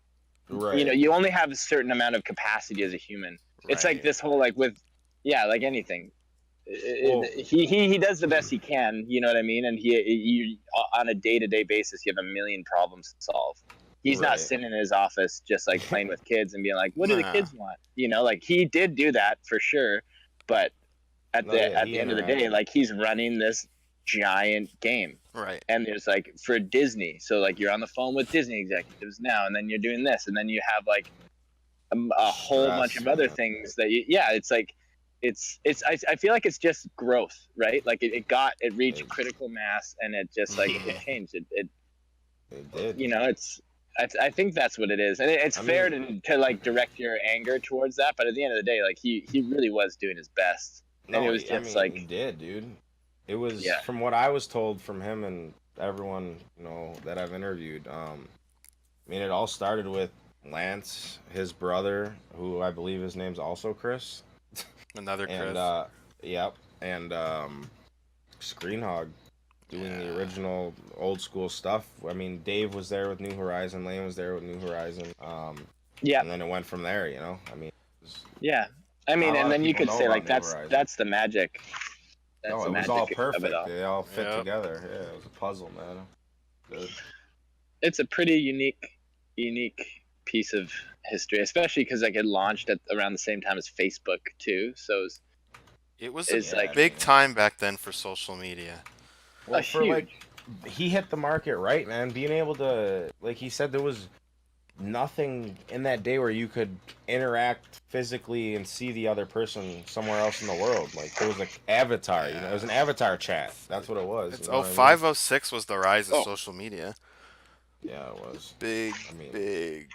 Right.
you only have a certain amount of capacity as a human. It's like
right,
this whole like with like anything.
Well,
He does the best he can, you know what I mean, and you on a day-to-day basis you have a million problems to solve. He's not
right.
sitting in his office just like playing with kids and being like, what do the
nah,
kids want, like he did do that for sure, but at
No, yeah,
the
he
end of the day,
interacted.
like he's running this giant game.
right,
And there's like for Disney, so like you're on the phone with Disney executives now, and then you're doing this, and then you have like a whole bunch
Stress,
of other
man.
things that it's like I feel like it's just growth, right? Like it reached
It,
critical mass, and it just like it
hmm
changed it
it did.
it's I think that's what it is, and it's
I
fair
mean,
to like direct your anger towards that, but at the end of the day, like he really was doing his best, and it
no,
was
I
just
mean, he
like
did, dude. It was
yeah.
from what I was told from him and everyone, that I've interviewed. I mean, it all started with Lance, his brother, who I believe his name's also Chris,
another
and
Chris.
yep, and Screenhog doing the
Yeah,
original old school stuff. I mean, Dave was there with New Horizon, Lane was there with New Horizon,
Yeah.
and then it went from there. I mean,
Yeah. I
not
mean,
a lot
and
of
then you
people
could
know
say
about
like
New Horizon.
that's the magic. That's
No,
the
it was all
magic of it
perfect.
all.
They all fit
yep.
together. Yeah, it was a puzzle, man. Good.
It's a pretty unique piece of history, especially because like it launched at around the same time as Facebook too. So
It was a
it's
Yeah,
like
I
big
mean,
time back then for social media.
a
well, for like,
huge.
he hit the market right, man. Being able to, like he said, there was nothing in that day where you could interact physically and see the other person somewhere else in the world. Like there was an avatar, it was
Yeah,
an avatar chat. That's what it was.
it's
You know
oh
what I mean?
five oh six was the rise of
Oh
social media.
Yeah, it was.
Big,
I mean,
big.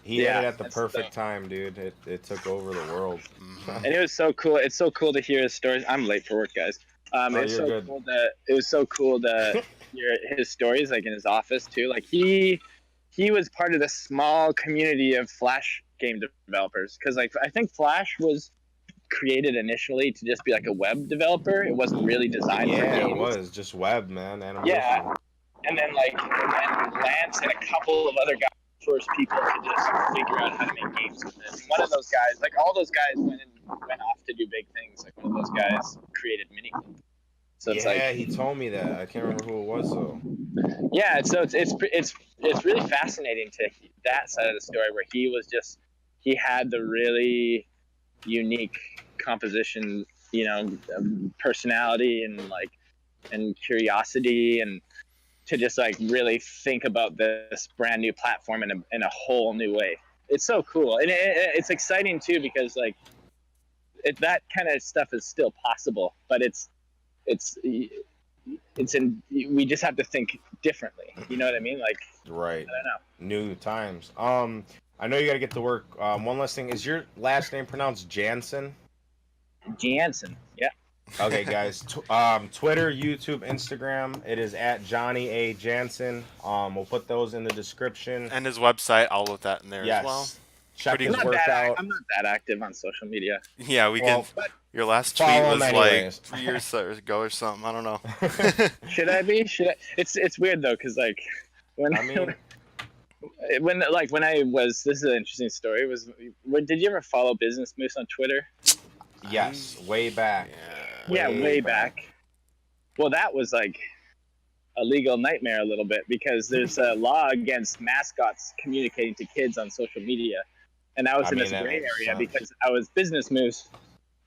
he hit
yeah,
it at the
that's the thing.
perfect time, dude. It took over the world.
Hmm
And it was so cool. It's so cool to hear his stories. I'm late for work, guys.
Oh, you're good.
It was so cool to hear his stories, like in his office too. Like he was part of the small community of Flash game developers because like I think Flash was created initially to just be like a web developer. It wasn't really designed for
Yeah, it
games.
was just web, man,
Yeah,
animation.
and then Lance and a couple of other guys were the first people to just figure out how to make games with it. And one of those guys, like all those guys, went off to do big things. Like one of those guys created Miniclip. So it's
Yeah,
like
he told me that. I can't remember who it was though.
yeah, so it's really fascinating to that side of the story where he had the really unique composition, personality and curiosity and to just like really think about this brand new platform in a whole new way. It's so cool, and it's exciting too because like that kind of stuff is still possible, but it's we just have to think differently. You know what I mean? Like
Right.
I don't know.
New times. I know you got to get to work. One last thing. Is your last name pronounced Jansen?
Jansen. Yeah.
Okay, guys. Twitter, YouTube, Instagram. It is at Johnny A Jansen. We'll put those in the description.
And his website, I'll put that in there as well.
Yes. Check
Pretty.
I'm
his
not
work
that
out.
I'm not that active on social media.
Yeah, we can.
Well,
But
Your last tweet
follow him
was like
anyways.
3 years ago or something. I don't know.
should I be? Should I? It's weird though because like when
I mean,
when I was this is an interesting story did you ever follow Businesmoose on Twitter?
yes, way back.
Yeah.
Yeah, way back. Well, that was like a legal nightmare a little bit because there's a law against mascots communicating to kids on social media, and I was
I
in
mean,
this
that
gray
makes
area
sense.
because I was Businesmoose,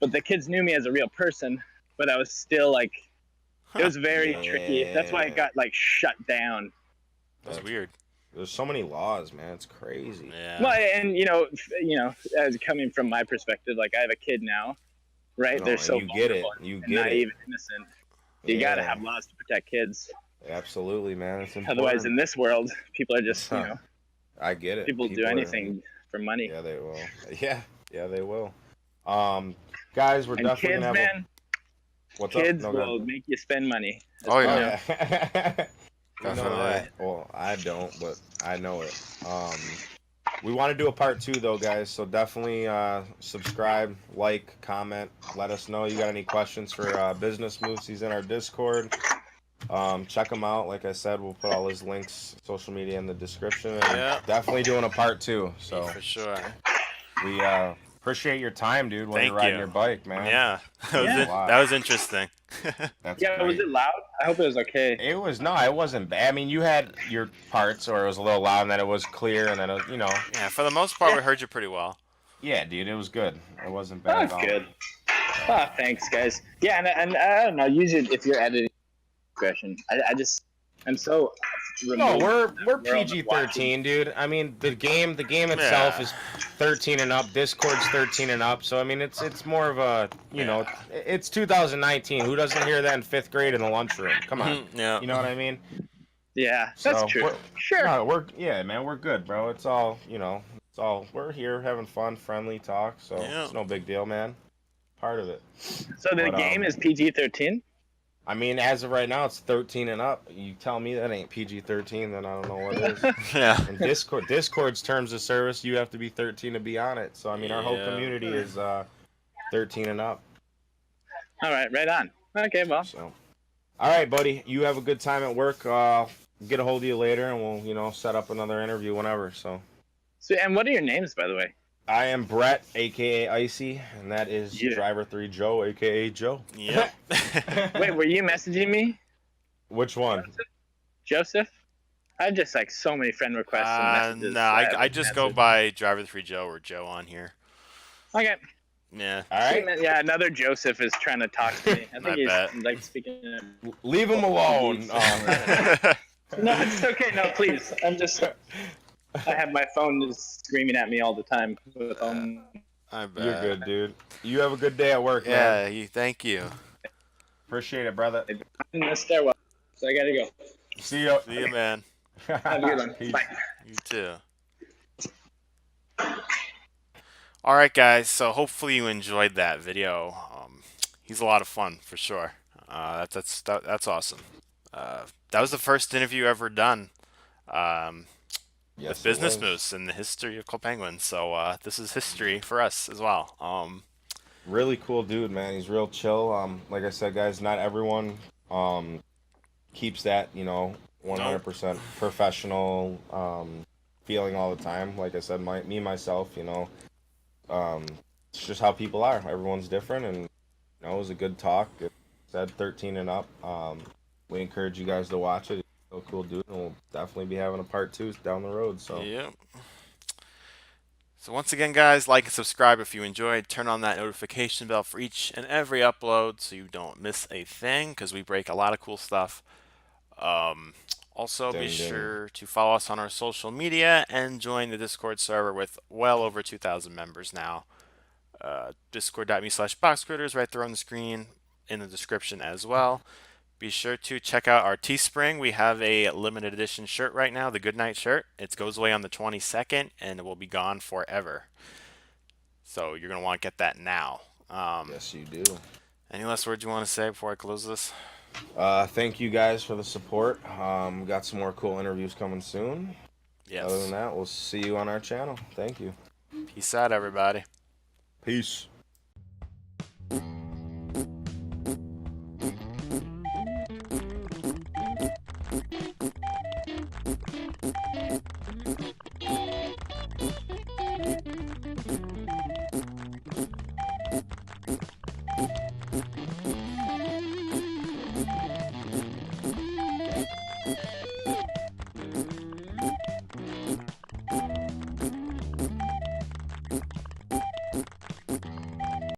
but the kids knew me as a real person, but I was still like it was very tricky. That's why it
Yeah.
got like shut down.
That's weird.
There's so many laws, man. It's crazy.
Yeah.
Well, and as coming from my perspective, like I have a kid now, right?
No,
They're
and
so
you get it.
vulnerable
You
and
get
naive
it.
and innocent. You got to have laws to protect kids.
Absolutely, man. It's important.
Otherwise, in this world, people are just,
I get it.
people do anything for money.
Yeah, they will. Yeah, they will. Guys, we're
And
definitely
kids,
gonna have
man,
What's
kids
up? No,
will make you spend money.
Oh,
Oh
yeah.
yeah. We know
Definitely.
that. Well, I don't, but I know it. We want to do a part 2 though, guys. So definitely subscribe, like, comment. Let us know you got any questions for Businesmoose. He's in our Discord. Check him out. Like I said, we'll put all his links, social media in the description. And
Yeah.
definitely doing a part 2. So
For sure.
we appreciate your time, dude, while you're
Thank
riding
you.
your bike, man.
Yeah.
Yeah.
That was interesting.
That's
Yeah,
great.
was it loud? I hope it was okay.
It wasn't bad. I mean, you had your parts, or it was a little loud, and then it was clear, and then it was,
Yeah, for the most part, we heard you pretty well.
Yeah, dude, it was good. It wasn't bad at all.
Good. Oh, thanks, guys. Yeah, and I don't know. Usually, if you're editing question, I'm so
No,
removed
we're
from the world of
PG-13, dude. I mean, the game itself is 13 and up. Discord's 13 and up. So I mean, it's more of a it's 2019. Who doesn't hear that in 5th grade in the lunchroom? Come on,
Yeah.
you know what I mean?
Yeah, that's
So,
true. Sure.
No, man, we're good, bro. It's all we're here having fun, friendly talk. So
Yeah.
it's no big deal, man. Part of it.
So the
But,
game is PG-13.
I mean, as of right now, it's 13 and up. You tell me that ain't PG-13, then I don't know what is.
Yeah.
And Discord's terms of service, you have to be 13 to be on it. So I mean, our whole
Yeah.
community is 13 and up.
All right on. Okay, well.
So, all right, buddy, you have a good time at work. Get a hold of you later, and we'll set up another interview whenever. So
And what are your names, by the way?
I am Brett, aka Icy, and that is Driver 3 Joe, aka Joe.
Yep.
Wait, were you messaging me,
Which one?
Joseph? I have just so many friend requests and messages.
No, I just go by Driver 3 Joe or Joe on here.
Okay.
Yeah.
All right.
Yeah, another Joseph is trying to talk to me. I think he's
bet.
speaking.
Leave him alone.
No, it's okay. No, please. I have my phone just screaming at me all the time.
I bet.
You're good, dude. You have a good day at work, man.
Yeah, thank you.
Appreciate it, brother.
In the stairwell, so I gotta go.
See you.
See you, man.
Have a good one.
Peace.
Bye.
You too. All right, guys. So hopefully you enjoyed that video. He's a lot of fun for sure. That's awesome. That was the first interview ever done with Businesmoose in the history of Club Penguin. So this is history for us as well.
Really cool dude, man. He's real chill. Like I said, guys, not everyone keeps that 100% professional feeling all the time. Like I said, myself, it's just how people are. Everyone's different, and it was a good talk. It said 13 and up. We encourage you guys to watch it. He's a real cool dude, and we'll definitely be having a part 2 down the road. So
Yep. So once again, guys, like and subscribe if you enjoyed. Turn on that notification bell for each and every upload so you don't miss a thing, because we break a lot of cool stuff. Also, be sure to follow us on our social media and join the Discord server with well over 2,000 members now. Discord.me/boxcritters right there on the screen in the description as well. Be sure to check out our Teespring. We have a limited edition shirt right now, the Goodnight shirt. It goes away on the 22nd, and it will be gone forever. So you're going to want to get that now.
yes, you do.
Any last words you want to say before I close this?
Thank you guys for the support. Got some more cool interviews coming soon.
Yes.
Other than that, we'll see you on our channel. Thank you.
Peace out, everybody.
Peace.